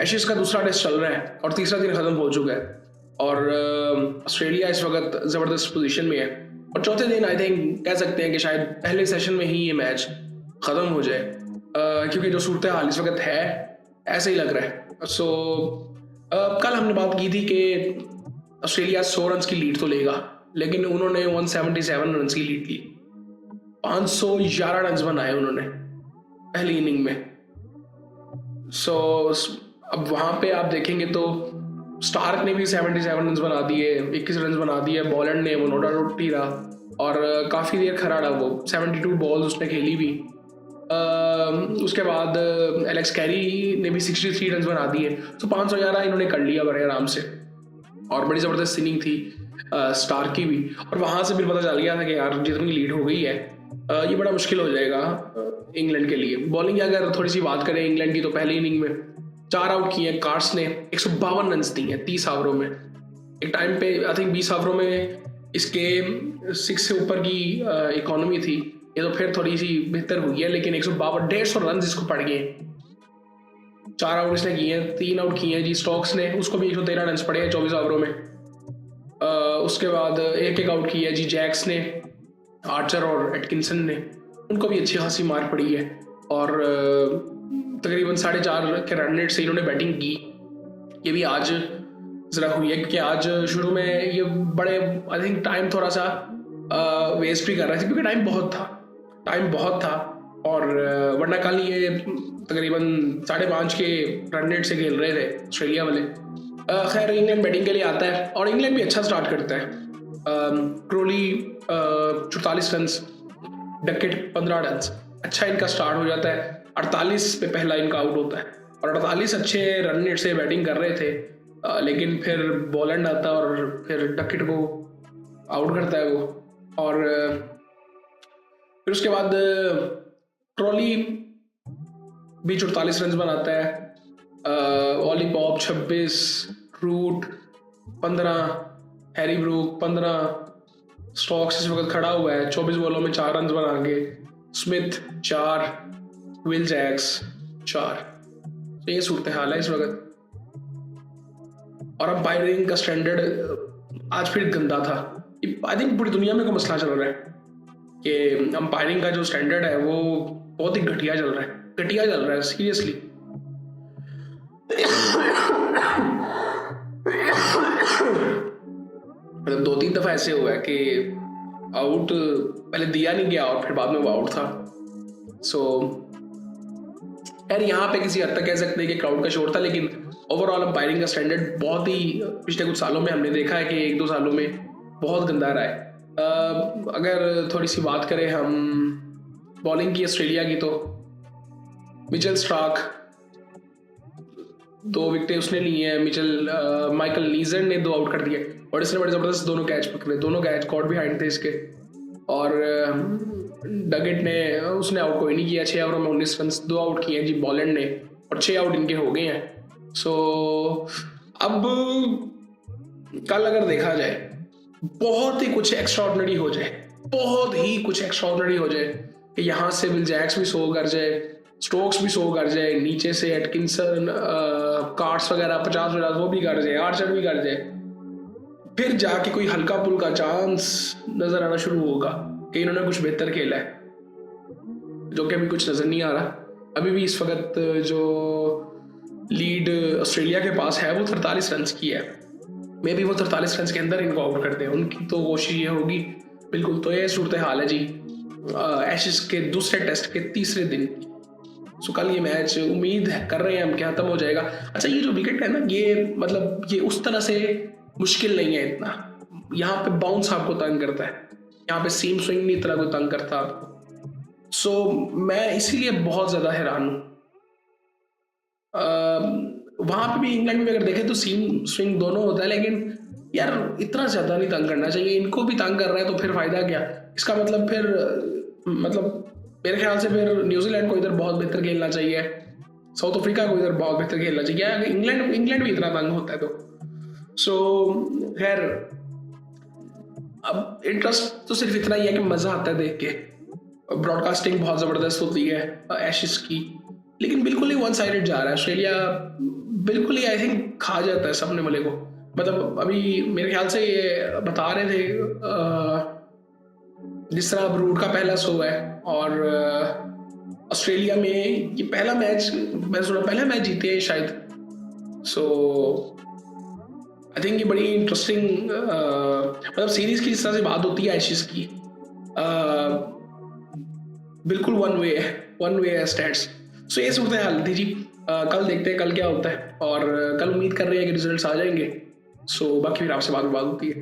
Ashes का दूसरा test चल रहा है और तीसरा दिन खत्म हो चुका है और ऑस्ट्रेलिया इस वक्त ज़बरदस्त पोजीशन में है और चौथे दिन आई थिंक कह सकते हैं कि शायद पहले सेशन में ही ये मैच ख़त्म हो जाए, क्योंकि जो सूरत हाल इस वक्त है ऐसे ही लग रहा है। सो कल हमने बात की थी कि ऑस्ट्रेलिया 100 रन की लीड तो लेगा, लेकिन उन्होंने 177 रन की लीड ली। 511 रन बनाए उन्होंने पहली इनिंग में। सो अब वहाँ पे आप देखेंगे तो स्टार्क ने भी 77 रन बना दिए, 21 रन बना दिए। बॉलैंड ने वो नो डाउट ही रहा और काफ़ी देर खड़ा रहा, वो 72 बॉल्स उसने खेली भी। उसके बाद एलेक्स कैरी ने भी 63 रन बना दिए। तो 511 इन्होंने कर लिया बड़े आराम से और बड़ी ज़बरदस्त इनिंग थी स्टार्क की भी। और वहाँ से फिर पता चल गया था कि यार जितनी लीड हो गई है ये बड़ा मुश्किल हो जाएगा इंग्लैंड के लिए। बॉलिंग की अगर थोड़ी सी बात करें इंग्लैंड की, तो पहली इनिंग में 4 आउट किए कार्स ने, 152 रन दिए 30 ओवरों में। एक टाइम पे आई थिंक 20 ओवरों में इसके 6 से ऊपर की इकोनॉमी थी, ये तो फिर थोड़ी सी बेहतर हुई है, लेकिन 152 रन इसको पड़ गए। 4 आउट इसने किए हैं, 3 आउट किए हैं जी स्टोक्स ने, उसको भी 113 रन पड़े हैं 24 ओवरों में। उसके बाद एक आउट किया है जी जैक्स ने, आर्चर और एटकिंसन ने, उनको भी अच्छी खासी मार पड़ी है और तकरीबन 4.5 के रन रेट से इन्होंने बैटिंग की। ये भी आज ज़रा हुई है क्योंकि आज शुरू में ये बड़े आई थिंक टाइम थोड़ा सा वेस्ट भी कर रहे थे क्योंकि टाइम बहुत था और वरना कल ये तकरीबन 5.5 के रन रेट से खेल रहे थे ऑस्ट्रेलिया वाले। खैर इंग्लैंड बैटिंग के लिए आता है और इंग्लैंड भी अच्छा स्टार्ट करता है। क्रोली 44 रन, डकेट 15 रन, अच्छा इनका स्टार्ट हो जाता है। 48 पे पहला इनका आउट होता है और 48 अच्छे रन रेट से बैटिंग कर रहे थे, लेकिन फिर बॉलैंड आता है और फिर डकेट को आउट करता है वो। और फिर उसके बाद क्रोली भी 44 रन बनाता है। Ollie Pope 26, Root 15, Harry Brook 15, Stokes इस वक्त खड़ा हुआ है 24 बॉलों में 4 रन बना के, स्मिथ 4, विल जैक्स 4। तो ये सूरत हाल है इस वक्त। और अंपायरिंग का स्टैंडर्ड आज फिर गंदा था। आई थिंक पूरी दुनिया में कोई मसला चल रहा है कि अंपायरिंग का जो स्टैंडर्ड है वो बहुत ही घटिया चल रहा है सीरियसली। मतलब 2-3 दफा ऐसे हुआ है कि आउट पहले दिया नहीं गया और फिर बाद में वो आउट था। सो यार यहाँ पे किसी हद तक कह सकते हैं कि क्राउड का शोर था, लेकिन ओवरऑल अंपायरिंग का स्टैंडर्ड बहुत ही पिछले कुछ सालों में हमने देखा है कि 1-2 सालों में बहुत गंदा रहा है। अगर थोड़ी सी बात करें हम बॉलिंग की ऑस्ट्रेलिया की, तो मिचेल स्टार्क 2 विकेटें उसने ली हैं। माइकल नीजर ने 2 आउट कर दिए और इसने बड़े ज़बरदस्त दोनों कैच पकड़े, दोनों कैच कॉट बिहाइंड थे इसके। और डगेट ने उसने आउट कोई नहीं किया, 6 ओवरों में 19 रन, 2 आउट किए हैं जी बॉलैंड ने और 6 आउट इनके हो गए हैं। सो अब कल अगर देखा जाए बहुत ही कुछ एक्स्ट्राऑर्डिनरी हो जाए कि यहाँ से विल जैक्स भी 100 कर जाए, स्टोक्स भी 100 कर जाए, नीचे से एटकिंसन कार्ड्स वगैरह 50 वो भी कर जाए, आर्चर भी कर जाए, फिर जाके कोई हल्का पुल्का चांस नजर आना शुरू होगा कि इन्होंने कुछ बेहतर खेला है, जो कि अभी कुछ नजर नहीं आ रहा। अभी भी इस वक्त जो लीड ऑस्ट्रेलिया के पास है वो 43 रन की है। मे बी वो 43 रन के अंदर इनको आउट कर दें, उनकी तो कोशिश ये होगी बिल्कुल। तो ये सूरत हाल है जी एशेज के दूसरे टेस्ट के तीसरे दिन। सो कल ये मैच उम्मीद कर रहे हैं हम क्या खत्म हो जाएगा। अच्छा, ये जो विकेट है ना, ये मतलब ये उस तरह से मुश्किल नहीं है इतना। यहाँ पे बाउंस आपको तंग करता है, यहाँ पे सीम स्विंग नहीं इतना कोई तंग करता आपको। सो मैं इसीलिए बहुत ज़्यादा हैरान हूँ। वहाँ पे भी इंग्लैंड में अगर देखें तो सीम स्विंग दोनों होता है, लेकिन यार इतना ज़्यादा नहीं तंग करना चाहिए। इनको भी तंग कर रहा है तो फिर फ़ायदा क्या? इसका मतलब फिर मेरे ख्याल से फिर न्यूजीलैंड को इधर बहुत बेहतर खेलना चाहिए, साउथ अफ्रीका को इधर बहुत बेहतर खेलना चाहिए। इंग्लैंड भी इतना तंग होता है तो सो खैर अब इंटरेस्ट तो सिर्फ इतना ही है कि मज़ा आता है देख के। ब्रॉडकास्टिंग बहुत ज़बरदस्त होती है एशेज की, लेकिन बिल्कुल ही वन साइडेड जा रहा है। ऑस्ट्रेलिया बिल्कुल ही आई थिंक खा जाता है सपने वाले को। मतलब अभी मेरे ख्याल से ये बता रहे थे जिस तरह अब रूट का पहला शो है और ऑस्ट्रेलिया में ये पहला मैच, मैं सुना पहला मैच जीते हैं शायद। सो आई थिंक ये बड़ी इंटरेस्टिंग मतलब सीरीज की जिस तरह से बात होती है एशेज की, बिल्कुल वन वे है स्टैट्स। सो ये सूरत हाल थी जी। कल देखते हैं कल क्या होता है और कल उम्मीद कर रहे हैं कि रिजल्ट्स आ जाएंगे। सो बाकी फिर आपसे बात होती है।